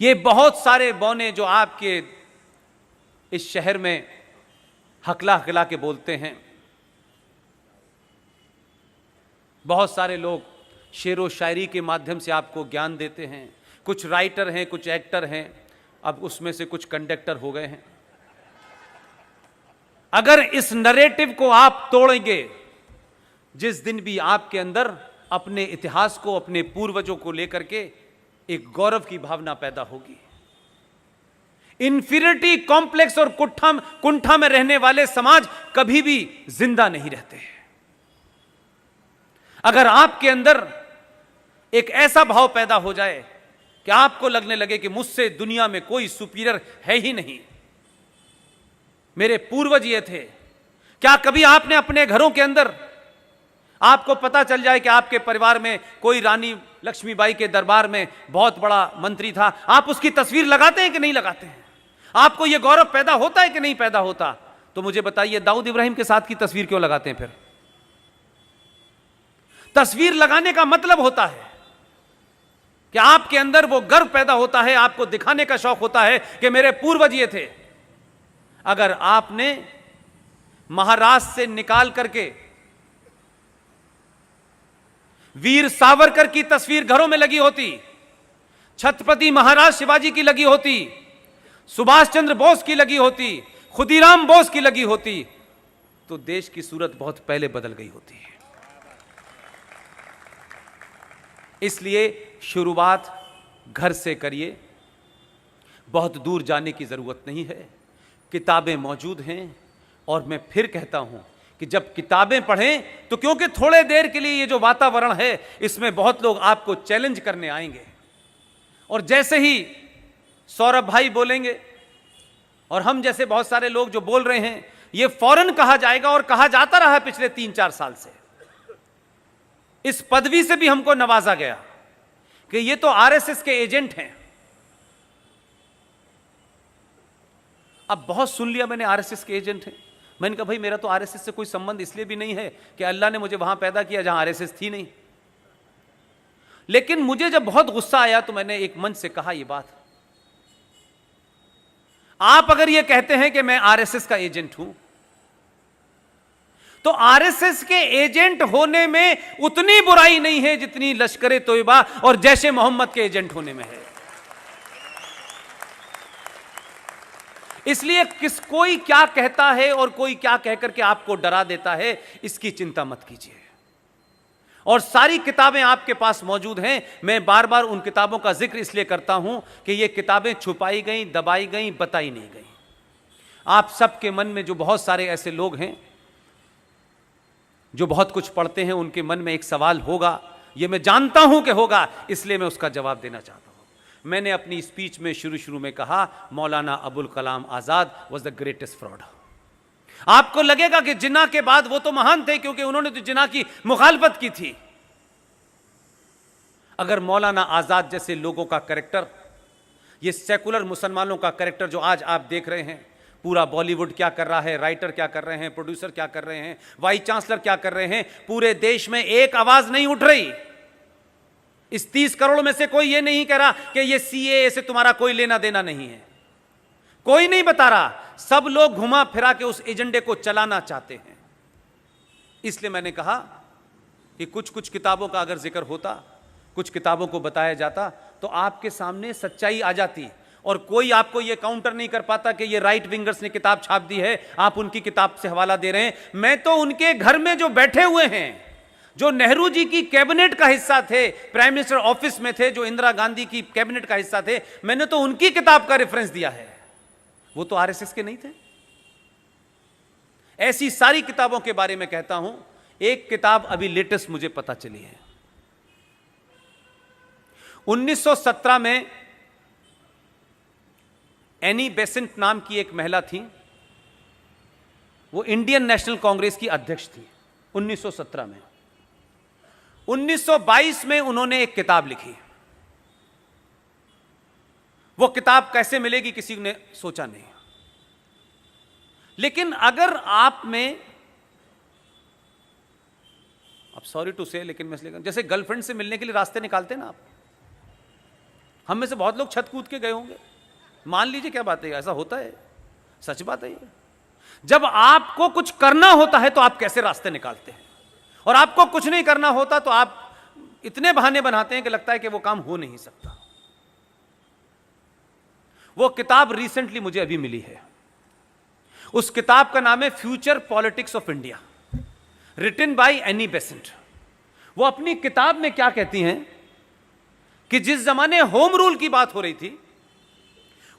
ये बहुत सारे बौने जो आपके इस शहर में हकला हकला के बोलते हैं, बहुत सारे लोग शेर व शायरी के माध्यम से आपको ज्ञान देते हैं, कुछ राइटर हैं, कुछ एक्टर हैं, अब उसमें से कुछ कंडक्टर हो गए हैं। अगर इस नरेटिव को आप तोड़ेंगे, जिस दिन भी आपके अंदर अपने इतिहास को, अपने पूर्वजों को लेकर के एक गौरव की भावना पैदा होगी, इंफीरियरिटी कॉम्प्लेक्स और कुंठा में रहने वाले समाज कभी भी जिंदा नहीं रहते। अगर आपके अंदर एक ऐसा भाव पैदा हो जाए कि आपको लगने लगे कि मुझसे दुनिया में कोई सुपीरियर है ही नहीं, मेरे पूर्वज ये थे, क्या कभी आपने अपने घरों के अंदर, आपको पता चल जाए कि आपके परिवार में कोई रानी लक्ष्मीबाई के दरबार में बहुत बड़ा मंत्री था, आप उसकी तस्वीर लगाते हैं कि नहीं लगाते हैं? आपको यह गौरव पैदा होता है कि नहीं पैदा होता? तो मुझे बताइए, दाऊद इब्राहिम के साथ की तस्वीर क्यों लगाते हैं? फिर तस्वीर लगाने का मतलब होता है कि आपके अंदर वो गर्व पैदा होता है, आपको दिखाने का शौक होता है कि मेरे पूर्वज ये थे। अगर आपने महाराष्ट्र से निकाल करके वीर सावरकर की तस्वीर घरों में लगी होती, छत्रपति महाराज शिवाजी की लगी होती, सुभाष चंद्र बोस की लगी होती, खुदीराम बोस की लगी होती, तो देश की सूरत बहुत पहले बदल गई होती है। इसलिए शुरुआत घर से करिए, बहुत दूर जाने की जरूरत नहीं है, किताबें मौजूद हैं। और मैं फिर कहता हूं कि जब किताबें पढ़ें तो क्योंकि थोड़े देर के लिए ये जो वातावरण है इसमें बहुत लोग आपको चैलेंज करने आएंगे, और जैसे ही सौरभ भाई बोलेंगे और हम जैसे बहुत सारे लोग जो बोल रहे हैं, ये फौरन कहा जाएगा, और कहा जाता रहा है पिछले 3-4 साल से। इस पदवी से भी हमको नवाजा गया कि ये तो आरएसएस के एजेंट हैं। अब बहुत सुन लिया मैंने, आरएसएस के एजेंट हैं। मैंने कहा भाई मेरा तो आरएसएस से कोई संबंध इसलिए भी नहीं है कि अल्लाह ने मुझे वहां पैदा किया जहां आरएसएस थी नहीं। लेकिन मुझे जब बहुत गुस्सा आया तो मैंने एक मंच से कहा, ये बात, आप अगर ये कहते हैं कि मैं आरएसएस का एजेंट हूं, तो आरएसएस के एजेंट होने में उतनी बुराई नहीं है जितनी लश्कर तोयबा और जैशे मोहम्मद के एजेंट होने में है। इसलिए कोई क्या कहता है और कोई क्या कहकर के आपको डरा देता है, इसकी चिंता मत कीजिए। और सारी किताबें आपके पास मौजूद हैं। मैं बार बार उन किताबों का जिक्र इसलिए करता हूं कि ये किताबें छुपाई गई, दबाई गई, बताई नहीं गई। आप सबके मन में जो बहुत सारे ऐसे लोग हैं जो बहुत कुछ पढ़ते हैं, उनके मन में एक सवाल होगा, ये मैं जानता हूं कि होगा, इसलिए मैं उसका जवाब देना चाहता हूं। मैंने अपनी स्पीच में शुरू में कहा, Maulana Abul Kalam Azad was the greatest fraud. आपको लगेगा कि जिन्ना के बाद वो तो महान थे क्योंकि उन्होंने तो जिन्ना की मुखालफत की थी। अगर मौलाना आजाद जैसे लोगों का कैरेक्टर, ये सेकुलर मुसलमानों का कैरेक्टर जो आज आप देख रहे हैं, पूरा बॉलीवुड क्या कर रहा है, राइटर क्या कर रहे हैं, प्रोड्यूसर क्या कर रहे हैं, वाइस चांसलर क्या कर रहे हैं, पूरे देश में एक आवाज नहीं उठ रही। इस 30 करोड़ में से कोई ये नहीं कह रहा कि ये सीएए से तुम्हारा कोई लेना देना नहीं है, कोई नहीं बता रहा। सब लोग घुमा फिरा के उस एजेंडे को चलाना चाहते हैं। इसलिए मैंने कहा कि कुछ कुछ किताबों का अगर जिक्र होता, कुछ किताबों को बताया जाता, तो आपके सामने सच्चाई आ जाती, और कोई आपको यह काउंटर नहीं कर पाता कि ये राइट विंगर्स ने किताब छाप दी है, आप उनकी किताब से हवाला दे रहे हैं। मैं तो उनके घर में जो बैठे हुए हैं, जो नेहरू जी की कैबिनेट का हिस्सा थे, प्राइम मिनिस्टर ऑफिस में थे, जो इंदिरा गांधी की कैबिनेट का हिस्सा थे, मैंने तो उनकी किताब का रेफरेंस दिया है। वो तो आरएसएस के नहीं थे। ऐसी सारी किताबों के बारे में कहता हूं। एक किताब अभी लेटेस्ट मुझे पता चली है, 1917 में एनी बेसेंट नाम की एक महिला थी, वो इंडियन नेशनल कांग्रेस की अध्यक्ष थी 1917 में। 1922 में उन्होंने एक किताब लिखी। वो किताब कैसे मिलेगी किसी ने सोचा नहीं। लेकिन अगर आप में, अब सॉरी टू से, लेकिन मैं इसलिए, जैसे गर्लफ्रेंड से मिलने के लिए रास्ते निकालते ना आप, हम में से बहुत लोग छत कूद के गए होंगे, मान लीजिए, क्या बात है, ऐसा होता है, सच बात है ये। जब आपको कुछ करना होता है तो आप कैसे रास्ते निकालते हैं, और आपको कुछ नहीं करना होता तो आप इतने बहाने बनाते हैं कि लगता है कि वो काम हो नहीं सकता। वो किताब रिसेंटली मुझे अभी मिली है, उस किताब का नाम है future politics of India, written by Annie Besant. वो अपनी किताब में क्या कहती हैं कि जिस जमाने होम रूल की बात हो रही थी,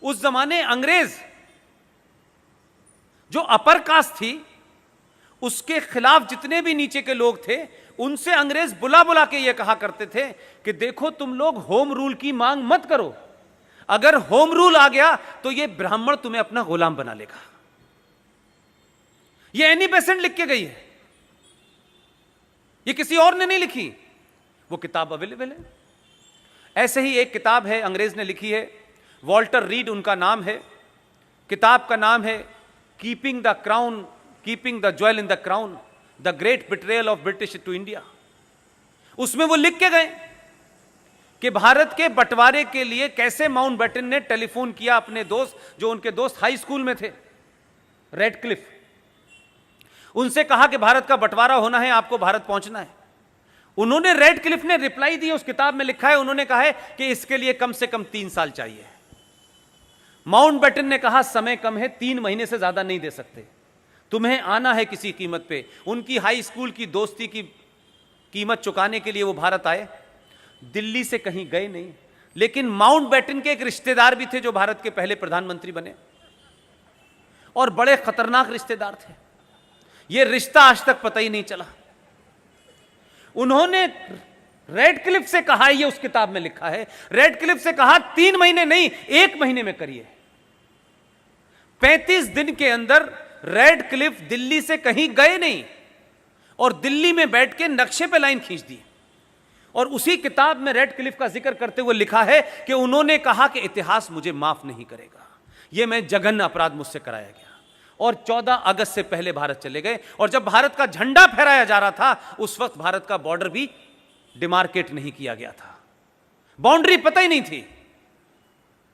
उस जमाने अंग्रेज जो अपर कास्ट थी उसके खिलाफ जितने भी नीचे के लोग थे, उनसे अंग्रेज बुला बुला के ये कहा करते थे कि देखो तुम लोग होम रूल की मांग मत करो, अगर होम रूल आ गया तो ये ब्राह्मण तुम्हें अपना गुलाम बना लेगा। ये एनी बेसेंट लिख के गई है, ये किसी और ने नहीं लिखी, वो किताब अवेलेबल है। ऐसे ही एक किताब है अंग्रेज ने लिखी है, वॉल्टर रीड उनका नाम है, किताब का नाम है keeping the crown, keeping the jewel in the crown, the great betrayal of British to India. उसमें वो लिख के गए कि भारत के बंटवारे के लिए कैसे माउंटबेटन ने टेलीफोन किया अपने दोस्त, जो उनके दोस्त हाई स्कूल में थे, रेडक्लिफ, उनसे कहा कि भारत का बंटवारा होना है, आपको भारत पहुंचना है। उन्होंने, रेडक्लिफ ने रिप्लाई दी, उस किताब में लिखा है, उन्होंने कहा है कि इसके लिए कम से कम 3 साल चाहिए। माउंटबेटन ने कहा समय कम है, 3 महीने से ज्यादा नहीं दे सकते, तुम्हें आना है किसी कीमत पे। उनकी हाई स्कूल की दोस्ती की कीमत चुकाने के लिए वो भारत आए, दिल्ली से कहीं गए नहीं। लेकिन माउंटबेटन के एक रिश्तेदार भी थे जो भारत के पहले प्रधानमंत्री बने, और बड़े खतरनाक रिश्तेदार थे, ये रिश्ता आज तक पता ही नहीं चला। उन्होंने रेडक्लिफ से कहा, ये उस किताब में लिखा है, रेडक्लिफ से कहा 3 महीने नहीं 1 महीने में करिए। 35 दिन के अंदर रेडक्लिफ दिल्ली से कहीं गए नहीं और दिल्ली में बैठ के नक्शे पे लाइन खींच दी। और उसी किताब में रेडक्लिफ का जिक्र करते हुए लिखा है कि उन्होंने कहा कि इतिहास मुझे माफ नहीं करेगा, यह मैं जघन्य अपराध मुझसे कराया गया। और 14 अगस्त से पहले भारत चले गए, और जब भारत का झंडा फहराया जा रहा था उस वक्त भारत का बॉर्डर भी डिमार्केट नहीं किया गया था, बाउंड्री पता ही नहीं थी।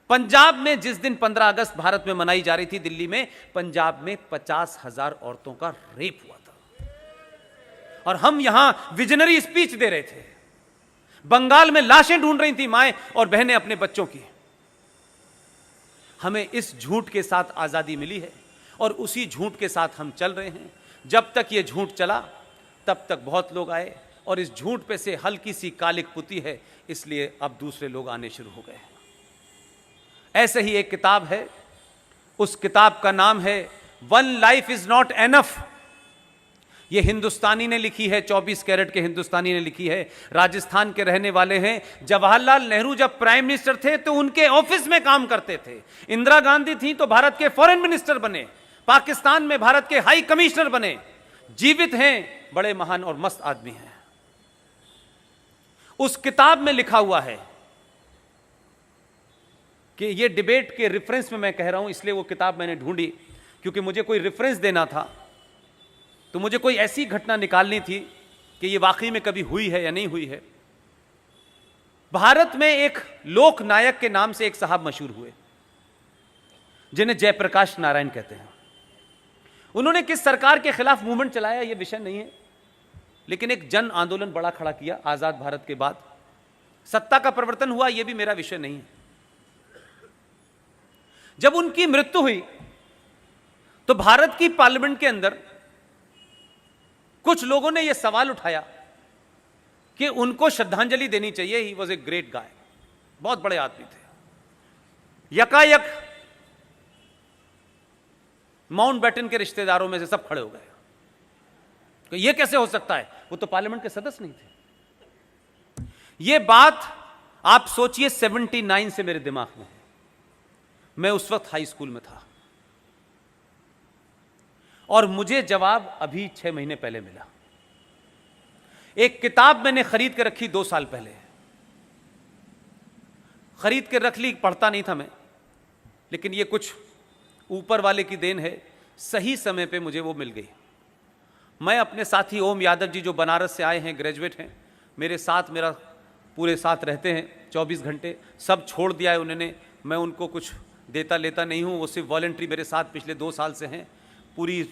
पंजाब में जिस दिन 15 अगस्त भारत में मनाई जा रही थी, दिल्ली में, पंजाब में 50,000 औरतों का रेप हुआ था, और हम यहां विजनरी स्पीच दे रहे थे। बंगाल में लाशें ढूंढ रही थी माएं और बहनें अपने बच्चों की। हमें इस झूठ के साथ आजादी मिली है और उसी झूठ के साथ हम चल रहे हैं। जब तक ये झूठ चला तब तक बहुत लोग आए, और इस झूठ पे से हल्की सी कालिक पुती है, इसलिए अब दूसरे लोग आने शुरू हो गए। ऐसे ही एक किताब है, उस किताब का नाम है one life is not enough. ये हिंदुस्तानी ने लिखी है, 24 कैरेट के हिंदुस्तानी ने लिखी है, राजस्थान के रहने वाले हैं। जवाहरलाल नेहरू जब प्राइम मिनिस्टर थे तो उनके ऑफिस में काम करते थे। इंदिरा गांधी थी तो भारत के फॉरेन मिनिस्टर बने, पाकिस्तान में भारत के हाई कमिश्नर बने, जीवित हैं, बड़े महान और मस्त आदमी हैं। उस किताब में लिखा हुआ है कि ये डिबेट के रेफरेंस में मैं कह रहा हूं, इसलिए वो किताब मैंने ढूंढी, क्योंकि मुझे कोई रेफरेंस देना था, तो मुझे कोई ऐसी घटना निकालनी थी कि ये वाकई में कभी हुई है या नहीं हुई है। भारत में एक लोक नायक के नाम से एक साहब मशहूर हुए, जिन्हें जयप्रकाश नारायण कहते हैं। उन्होंने किस सरकार के खिलाफ मूवमेंट चलाया ये विषय नहीं है, लेकिन एक जन आंदोलन बड़ा खड़ा किया आजाद भारत के बाद। सत्ता का परिवर्तन हुआ, यह भी मेरा विषय नहीं है। जब उनकी मृत्यु हुई तो भारत की पार्लियामेंट के अंदर कुछ लोगों ने यह सवाल उठाया कि उनको श्रद्धांजलि देनी चाहिए, he was a great guy, बहुत बड़े आदमी थे। यकायक माउंटबेटन के रिश्तेदारों में से सब खड़े हो गए कि यह कैसे हो सकता है, वो तो पार्लियामेंट के सदस्य नहीं थे। यह बात आप सोचिए 79 से मेरे दिमाग में है, मैं उस वक्त हाई स्कूल में था, और मुझे जवाब अभी 6 महीने पहले मिला। एक किताब मैंने खरीद के रखी 2 साल पहले, खरीद के रख ली, पढ़ता नहीं था मैं, लेकिन ये कुछ ऊपर वाले की देन है, सही समय पे मुझे वो मिल गई। मैं अपने साथी ओम यादव जी, जो बनारस से आए हैं, ग्रेजुएट हैं, मेरे साथ मेरा पूरे साथ रहते हैं 24 घंटे, सब छोड़ दिया है उन्होंने। मैं उनको कुछ देता लेता नहीं हूँ, वो सिर्फ वॉलंटरी मेरे साथ पिछले 2 साल से हैं। पूरी